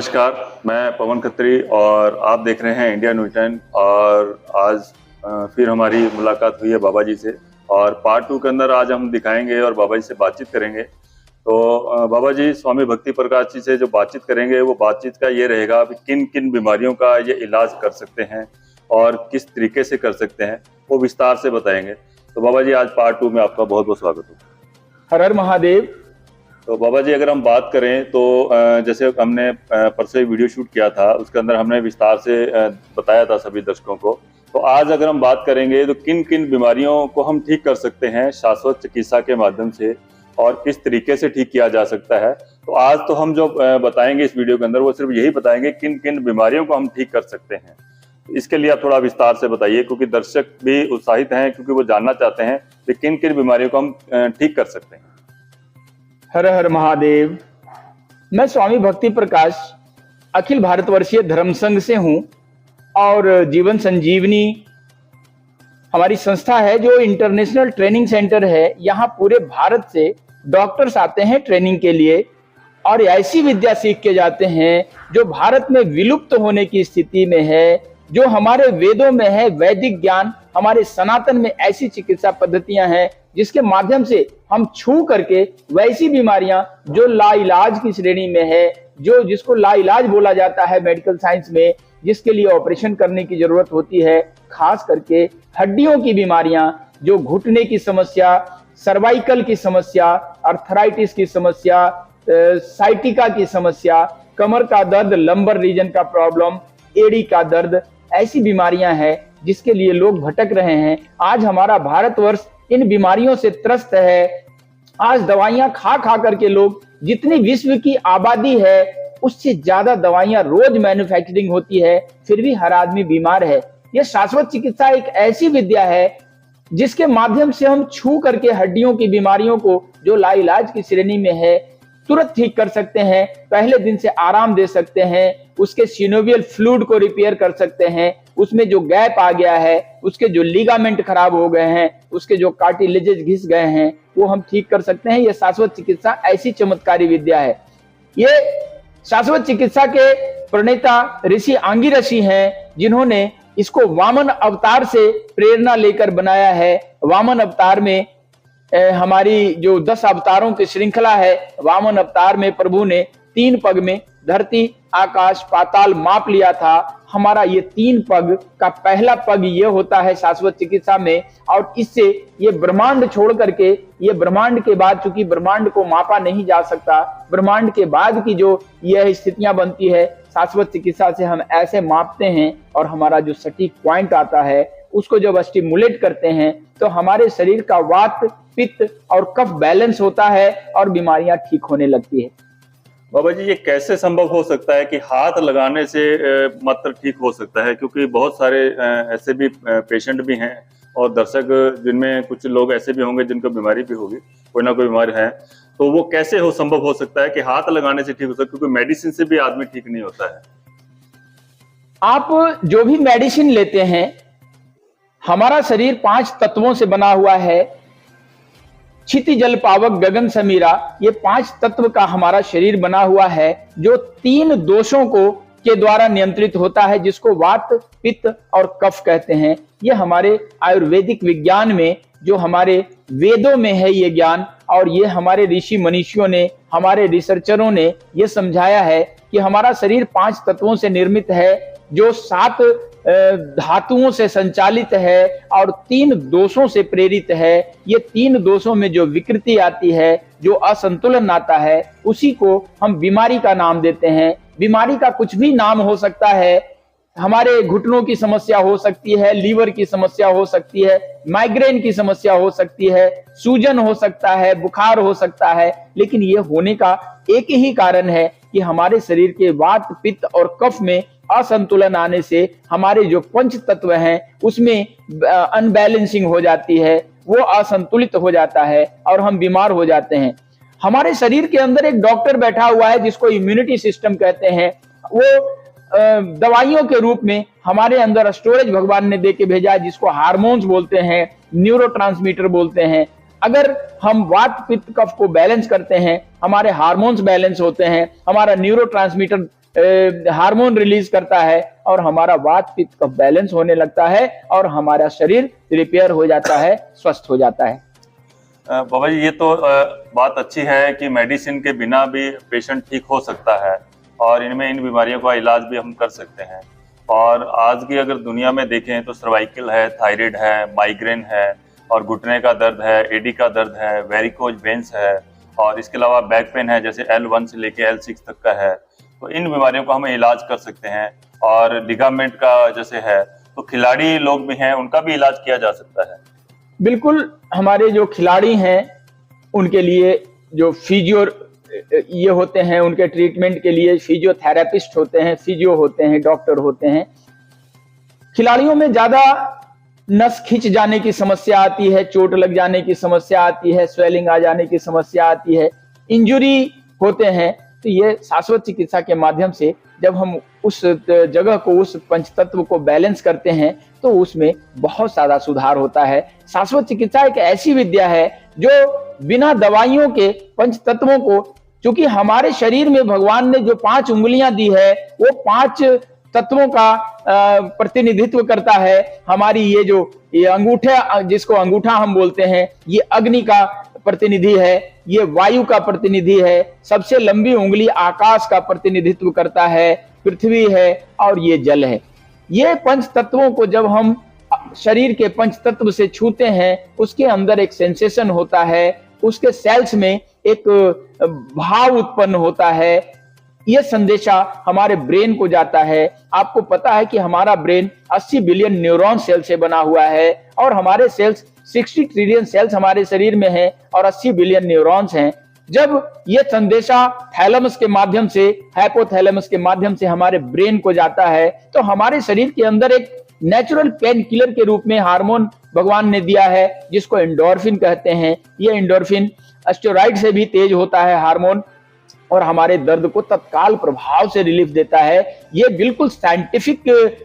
नमस्कार, मैं पवन खत्री और आप देख रहे हैं इंडिया न्यूज़ 10। और आज फिर हमारी मुलाकात हुई है बाबा जी से, और पार्ट 2 के अंदर आज हम दिखाएंगे और बाबा जी से बातचीत करेंगे। तो बाबा जी स्वामी भक्ति प्रकाश जी से जो बातचीत करेंगे वो बातचीत का ये रहेगा कि किन किन बीमारियों का ये इलाज कर सकते हैं और किस तरीके से कर सकते हैं, वो विस्तार से बताएंगे। तो बाबा जी आज पार्ट 2 में आपका बहुत बहुत स्वागत हो। हर हर महादेव। तो बाबा जी अगर हम बात करें तो जैसे हमने परसों वीडियो शूट किया था, उसके अंदर हमने विस्तार से बताया था सभी दर्शकों को। तो आज अगर हम बात करेंगे तो किन किन बीमारियों को हम ठीक कर सकते हैं शाश्वत चिकित्सा के माध्यम से और किस तरीके से ठीक किया जा सकता है। तो आज तो हम जो बताएंगे इस वीडियो के अंदर वो सिर्फ यही बताएंगे किन किन बीमारियों को हम ठीक कर सकते हैं। इसके लिए आप थोड़ा विस्तार से बताइए, क्योंकि दर्शक भी उत्साहित हैं, क्योंकि वो जानना चाहते हैं कि किन किन बीमारियों को हम ठीक कर सकते हैं। हर हर महादेव। मैं स्वामी भक्ति प्रकाश अखिल भारतवर्षीय धर्म संघ से हूं और जीवन संजीवनी हमारी संस्था है जो इंटरनेशनल ट्रेनिंग सेंटर है। यहाँ पूरे भारत से डॉक्टर्स आते हैं ट्रेनिंग के लिए और ऐसी विद्या सीख के जाते हैं जो भारत में विलुप्त होने की स्थिति में है, जो हमारे वेदों में है। वैदिक ज्ञान हमारे सनातन में ऐसी चिकित्सा पद्धतियां हैं जिसके माध्यम से हम छू करके वैसी बीमारियां जो लाइलाज की श्रेणी में है, जो जिसको लाइलाज बोला जाता है मेडिकल साइंस में, जिसके लिए ऑपरेशन करने की जरूरत होती है, खास करके हड्डियों की बीमारियां, जो घुटने की समस्या, सर्वाइकल की समस्या, अर्थराइटिस की समस्या, साइटिका की समस्या, कमर का दर्द, लंबर रीजन का प्रॉब्लम, एड़ी का दर्द, ऐसी बीमारियां हैं जिसके लिए लोग भटक रहे हैं। आज हमारा भारतवर्ष इन बीमारियों से त्रस्त है। आज दवाइयां खा खा करके लोग, जितनी विश्व की आबादी है उससे ज्यादा दवाइयां रोज मैन्युफैक्चरिंग होती है, फिर भी हर आदमी बीमार है। यह शाश्वत चिकित्सा एक ऐसी विद्या है जिसके माध्यम से हम छू करके हड्डियों की बीमारियों को जो लाइलाज की श्रेणी में है तुरंत ठीक कर सकते हैं, पहले दिन से आराम दे सकते हैं, उसके सिनोवियल फ्लूइड को रिपेयर कर सकते हैं, उसमें जो गैप आ गया है, उसके जो लिगामेंट खराब हो गए हैं, उसके जो कार्टिलेजेस घिस गए हैं, वो हम ठीक कर सकते हैं। ये शाश्वत चिकित्सा ऐसी चमत्कारी विद्या है। ये शाश्वत चिकित्सा के प्रणेता ऋषि आंगिरसी हैं, जिन्होंने इसको वामन अवतार से प्रेरणा लेकर बनाया है। वामन अवतार में हमारी जो 10 अवतारों की श्रृंखला है, वामन अवतार में प्रभु ने 3 पग में धरती, आकाश, पाताल माप लिया था। हमारा ये 3 पग का पहला पग ये होता है शाश्वत चिकित्सा में, और इससे ये ब्रह्मांड छोड़ करके, ये ब्रह्मांड के बाद, चूंकि ब्रह्मांड को मापा नहीं जा सकता, ब्रह्मांड के बाद की जो यह स्थितियां बनती है शाश्वत चिकित्सा से हम ऐसे मापते हैं, और हमारा जो सटीक पॉइंट आता है उसको जब स्टिमुलेट करते हैं तो हमारे शरीर का वात, पित्त और कफ बैलेंस होता है और बीमारियां ठीक होने लगती है। बाबा जी ये कैसे संभव हो सकता है कि हाथ लगाने से मात्र ठीक हो सकता है? क्योंकि बहुत सारे ऐसे भी पेशेंट भी हैं और दर्शक जिनमें कुछ लोग ऐसे भी होंगे जिनको बीमारी भी होगी, कोई ना कोई बीमारी है, तो वो कैसे संभव हो सकता है कि हाथ लगाने से ठीक हो सकता है? क्योंकि मेडिसिन से भी आदमी ठीक नहीं होता है। आप जो भी मेडिसिन लेते हैं, हमारा शरीर 5 तत्वों से बना हुआ है। क्षिति, जल, पावक, गगन, समीरा, ये 5 तत्व का हमारा शरीर बना हुआ है, जो 3 दोषों को के द्वारा नियंत्रित होता है, जिसको वात, पित्त और कफ कहते हैं। ये हमारे आयुर्वेदिक विज्ञान में, जो हमारे वेदों में है ये ज्ञान, और ये हमारे ऋषि मनीषियों ने, हमारे रिसर्चरों ने ये समझाया है कि हमारा शरीर 5 तत्वों से निर्मित है, जो 7 धातुओं से संचालित है और 3 दोषों से प्रेरित है। ये 3 दोषों में जो विकृति आती है, जो असंतुलन आता है, उसी को हम बीमारी का नाम देते हैं। बीमारी का कुछ भी नाम हो सकता है। हमारे घुटनों की समस्या हो सकती है, लीवर की समस्या हो सकती है, माइग्रेन की समस्या हो सकती है, सूजन हो सकता है, बुखार हो सकता है, लेकिन ये होने का एक ही कारण है कि हमारे शरीर के वात, पित्त और कफ में असंतुलन आने से हमारे जो पंच तत्व हैं उसमें अनबैलेंसिंग हो जाती है, वो असंतुलित हो जाता है और हम बीमार हो जाते हैं। हमारे शरीर के अंदर एक डॉक्टर बैठा हुआ है जिसको इम्यूनिटी सिस्टम कहते हैं। वो दवाइयों के रूप में हमारे अंदर स्टोरेज भगवान ने दे के भेजा है, जिसको हार्मोन्स बोलते हैं, न्यूरोट्रांसमीटर बोलते हैं। अगर हम वात, पित्त, कफ को बैलेंस करते हैं, हमारे हार्मोन्स बैलेंस होते हैं, हमारा न्यूरोट्रांसमीटर हार्मोन रिलीज करता है और हमारा वात पित्त का बैलेंस होने लगता है और हमारा शरीर रिपेयर हो जाता है, स्वस्थ हो जाता है। बाबा जी, ये तो बात अच्छी है कि मेडिसिन के बिना भी पेशेंट ठीक हो सकता है और इनमें इन बीमारियों का इलाज भी हम कर सकते हैं। और आज की अगर दुनिया में देखें तो सर्वाइकल है, थायराइड है, माइग्रेन है और घुटने का दर्द है, एडी का दर्द है, वेरिकोज वेन्स है और इसके अलावा बैक पेन है, जैसे L1 से लेके L6 तक का है। तो इन बीमारियों का हम इलाज कर सकते हैं। और लिगामेंट का जैसे है तो खिलाड़ी लोग भी हैं, उनका भी इलाज किया जा सकता है। बिल्कुल, हमारे जो खिलाड़ी हैं उनके लिए जो फिजियो ये होते हैं, उनके ट्रीटमेंट के लिए फिजियोथेरेपिस्ट होते हैं, फिजियो होते हैं, डॉक्टर होते हैं। खिलाड़ियों में ज्यादा नस खिंच जाने की समस्या आती है, चोट लग जाने की समस्या आती है, स्वेलिंग आ जाने की समस्या आती है, इंजरी होते हैं। तो ये शाश्वत चिकित्सा के माध्यम से जब हम उस जगह को, उस पंचतत्व को बैलेंस करते हैं तो उसमें बहुत सारा सुधार होता है। शाश्वत चिकित्सा एक ऐसी विद्या है जो बिना दवाइयों के पंचतत्वों को, क्योंकि हमारे शरीर में भगवान ने जो 5 उंगलियां दी है वो 5 तत्वों का प्रतिनिधित्व करता है। हमारी ये अंगूठा, जिसको अंगूठा हम बोलते हैं, ये अग्नि का प्रतिनिधि है, ये वायु का प्रतिनिधि है, सबसे लंबी उंगली आकाश का प्रतिनिधित्व करता है, पृथ्वी है और ये जल है। ये पंच तत्वों को जब हम शरीर के पंच तत्व से छूते हैं, उसके अंदर एक सेंसेशन होता है, उसके सेल्स में एक भाव उत्पन्न होता है। ये संदेशा हमारे ब्रेन को जाता है। आपको पता है कि हमारा ब्रेन 80 बिलियन न्यूरॉन सेल से बना हुआ है और हमारे सेल्स 60 ट्रिलियन सेल्स हमारे शरीर में हैं और 80 बिलियन न्यूरॉन्स हैं। जब ये संदेशा थैलेमस के माध्यम से, हाइपोथैलेमस के माध्यम से हमारे ब्रेन को जाता है तो हमारे शरीर के अंदर एक नेचुरल पेन किलर के रूप में हार्मोन भगवान ने दिया है, जिसको एंडोर्फिन कहते हैं। ये एंडोर्फिन स्टेरॉइड से भी तेज होता है हार्मोन और हमारे दर्द को तत्काल प्रभाव से रिलीफ देता है। ये बिल्कुल साइंटिफिक,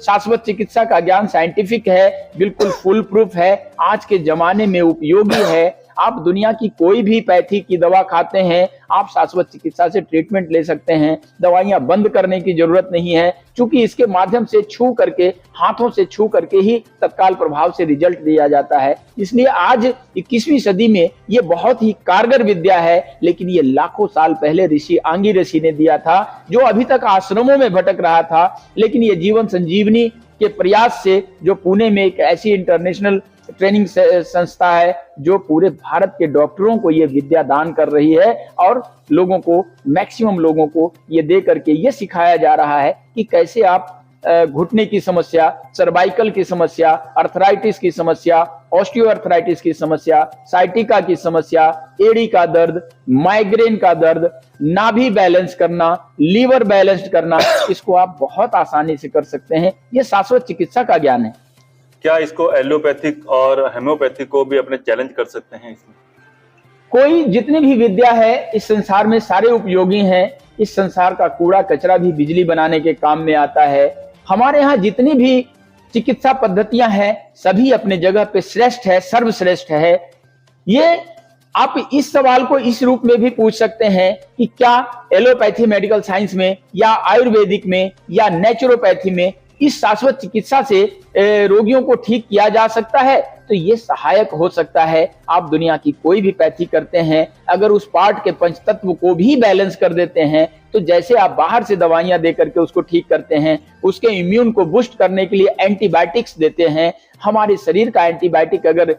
शाश्वत चिकित्सा का ज्ञान साइंटिफिक है, बिल्कुल फुल प्रूफ है, आज के जमाने में उपयोगी है। आप दुनिया की कोई भी पैथी की दवा खाते हैं, आप शाश्वत चिकित्सा से ट्रीटमेंट ले सकते हैं। दवाइयां बंद करने की जरूरत नहीं है, क्योंकि इसके माध्यम से छू करके, हाथों से छू करके ही तत्काल प्रभाव से रिजल्ट दिया जाता है। इसलिए आज 21वीं सदी में ये बहुत ही कारगर विद्या है, लेकिन ये लाखों साल पहले ऋषि आंगी ऋषि ने दिया था, जो अभी तक आश्रमों में भटक रहा था। लेकिन ये जीवन संजीवनी के प्रयास से, जो पुणे में एक ऐसी इंटरनेशनल ट्रेनिंग संस्था है जो पूरे भारत के डॉक्टरों को ये विद्या दान कर रही है और लोगों को, मैक्सिमम लोगों को ये दे करके ये सिखाया जा रहा है कि कैसे आप घुटने की समस्या, सर्वाइकल की समस्या, अर्थराइटिस की समस्या, ऑस्टियोआर्थराइटिस की समस्या, साइटिका की समस्या, एड़ी का दर्द, माइग्रेन का दर्द, नाभि बैलेंस करना, लीवर बैलेंस करना, इसको आप बहुत आसानी से कर सकते हैं। ये शाश्वत चिकित्सा का ज्ञान है। क्या इसको एलोपैथिक और होम्योपैथिक को भी अपने चैलेंज कर सकते हैं इसमें? कोई, जितनी भी विद्या है इस संसार में सारे उपयोगी हैं। इस संसार का कूड़ा कचरा भी बिजली बनाने के काम में आता है। हमारे यहाँ जितनी भी चिकित्सा पद्धतियां हैं सभी अपने जगह पे श्रेष्ठ है, सर्वश्रेष्ठ है। ये आप इस सवाल को इस रूप में भी पूछ सकते हैं कि क्या एलोपैथी मेडिकल साइंस में या आयुर्वेदिक में या नेचुरोपैथी में इस शाश्वत चिकित्सा से रोगियों को ठीक किया जा सकता है? तो ये सहायक हो सकता है। आप दुनिया की कोई भी पैथी करते हैं, अगर उस पार्ट के पंचतत्व को भी बैलेंस कर देते हैं तो जैसे आप बाहर से दवाइयां दे करके उसको ठीक करते हैं, उसके इम्यून को बूस्ट करने के लिए एंटीबायोटिक्स देते हैं। हमारे शरीर का एंटीबायोटिक अगर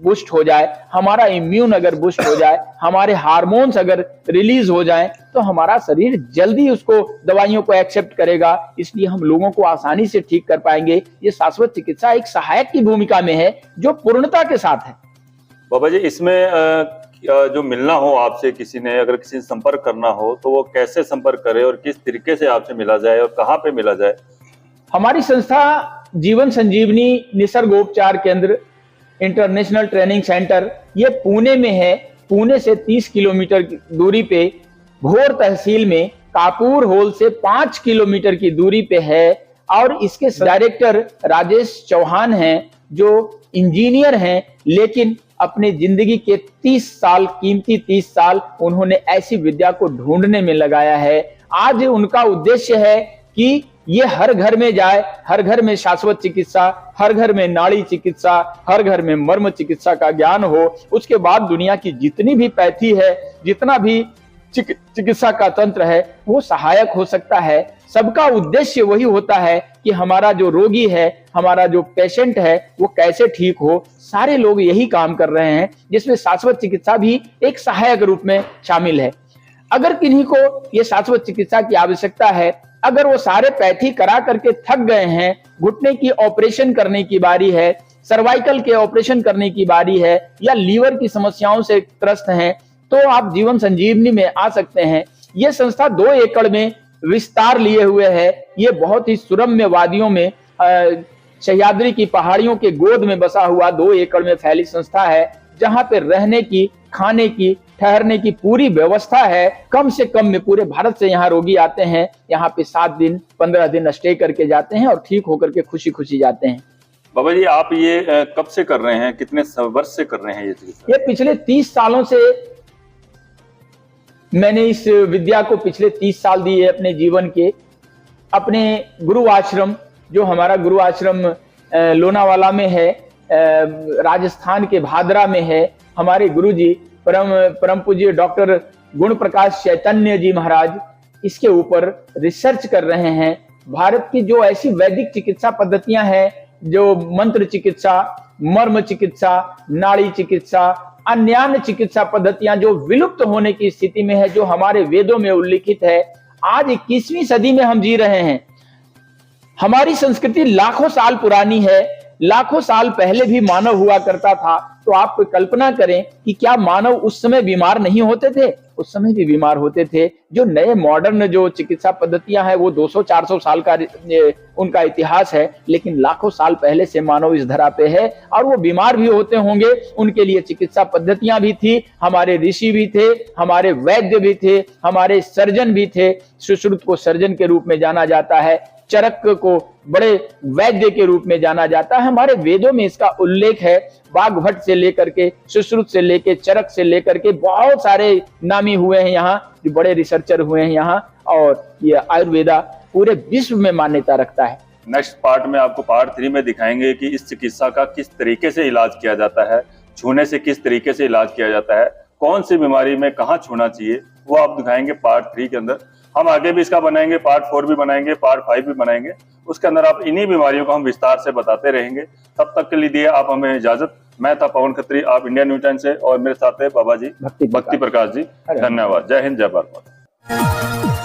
बूस्ट हो जाए, हमारा इम्यून अगर बूस्ट हो जाए, हमारे हार्मोन्स अगर रिलीज हो जाए तो हमारा शरीर जल्दी उसको, दवाइयों को एक्सेप्ट करेगा। इसलिए हम लोगों को आसानी से ठीक कर पाएंगे। ये शाश्वत चिकित्सा एक सहायक की भूमिका में है जो पूर्णता के साथ है। बाबा जी, इसमें जो मिलना हो आपसे, किसी ने अगर किसी से संपर्क करना हो तो वो कैसे संपर्क करे और किस तरीके से आपसे मिला जाए और कहाँ पे मिला जाए? हमारी संस्था जीवन संजीवनी निसर्गोपचार केंद्र इंटरनेशनल ट्रेनिंग सेंटर, ये पुणे में है। पुणे से 30 किलोमीटर की दूरी पे भोर तहसील में कापूर होल से 5 किलोमीटर की दूरी पे है। और इसके डायरेक्टर राजेश चौहान हैं, जो इंजीनियर हैं, लेकिन अपने जिंदगी के 30 साल, कीमती 30 साल उन्होंने ऐसी विद्या को ढूंढने में लगाया है आज उनका उद्देश्य है कि ये हर घर में जाए, हर घर में शाश्वत चिकित्सा, हर घर में नाड़ी चिकित्सा, हर घर में मर्म चिकित्सा का ज्ञान हो। उसके बाद दुनिया की जितनी भी पैथी है, जितना भी चिकित्सा का तंत्र है, वो सहायक हो सकता है। सबका उद्देश्य वही होता है कि हमारा जो रोगी है, हमारा जो पेशेंट है, वो कैसे ठीक हो। सारे लोग यही काम कर रहे हैं, जिसमें शाश्वत चिकित्सा भी एक सहायक रूप में शामिल है। अगर किन्हीं को ये शाश्वत चिकित्सा की आवश्यकता है, अगर वो सारे पैथी करा करके थक गए हैं, घुटने की ऑपरेशन करने की बारी है, सर्वाइकल के ऑपरेशन करने की बारी है, या लीवर की समस्याओं से त्रस्त हैं, तो आप जीवन संजीवनी में आ सकते हैं। ये संस्था 2 एकड़ में विस्तार लिए हुए है। ये बहुत ही सुरम्य वादियों में, सह्याद्री की पहाड़ियों के गोद में बसा हुआ 2 एकड़ में फैली संस्था है, जहां पे रहने की, खाने की, ठहरने की पूरी व्यवस्था है। कम से कम में पूरे भारत से यहाँ रोगी आते हैं, यहाँ पे 7 दिन 15 दिन स्टे करके जाते हैं और ठीक होकर के खुशी खुशी जाते हैं। बाबा जी, आप ये कब से कर रहे हैं, कितने वर्ष से कर रहे हैं ये चिकित्सा? ये पिछले 30 सालों से मैंने इस विद्या को पिछले 30 साल दिए अपने जीवन के। अपने गुरु आश्रम, जो हमारा गुरु आश्रम लोनावाला में है, राजस्थान के भादरा में है, हमारे गुरुजी परम पूज्य डॉक्टर गुण प्रकाश चैतन्य जी महाराज इसके ऊपर रिसर्च कर रहे हैं। भारत की जो ऐसी वैदिक चिकित्सा पद्धतियां हैं, जो मंत्र चिकित्सा, मर्म चिकित्सा, नाड़ी चिकित्सा, अन्य चिकित्सा पद्धतियां जो विलुप्त होने की स्थिति में है, जो हमारे वेदों में उल्लिखित है, आज 21वीं सदी में हम जी रहे हैं। हमारी संस्कृति लाखों साल पुरानी है। लाखों साल पहले भी मानव हुआ करता था। तो आप कल्पना करें कि क्या मानव उस समय बीमार नहीं होते थे? उस समय भी बीमार होते थे। जो नए मॉडर्न जो चिकित्सा पद्धतियां हैं, वो 200-400 साल का उनका इतिहास है, लेकिन लाखों साल पहले से मानव इस धरा पे है और वो बीमार भी होते होंगे। उनके लिए चिकित्सा पद्धतियां भी थी, हमारे ऋषि भी थे, हमारे वैद्य भी थे, हमारे सर्जन भी थे। सुश्रुत को सर्जन के रूप में जाना जाता है, चरक को बड़े वैद्य के रूप में जाना जाता है। हमारे वेदों में इसका उल्लेख है। वाग्भट से लेकर के, सुश्रुत से लेकर, चरक से लेकर के बहुत सारे नामी हुए हैं यहाँ, जो बड़े रिसर्चर हुए हैं यहाँ, और ये आयुर्वेदा पूरे विश्व में मान्यता रखता है। नेक्स्ट पार्ट में आपको पार्ट 3 में दिखाएंगे कि इस चिकित्सा का किस तरीके से इलाज किया जाता है, छूने से किस तरीके से इलाज किया जाता है, कौन सी बीमारी में कहाँ छूना चाहिए, वो आप दिखाएंगे पार्ट 3 के अंदर। हम आगे भी इसका बनाएंगे, पार्ट 4 भी बनाएंगे, पार्ट 5 भी बनाएंगे। उसके अंदर आप इन्हीं बीमारियों को हम विस्तार से बताते रहेंगे। तब तक के लिए दिए आप हमें इजाजत। मैं था पवन खत्री, आप इंडिया न्यूज़ टाइम से, और मेरे साथ है बाबा जी भक्ति प्रकाश जी। धन्यवाद। जय हिंद, जय भारत।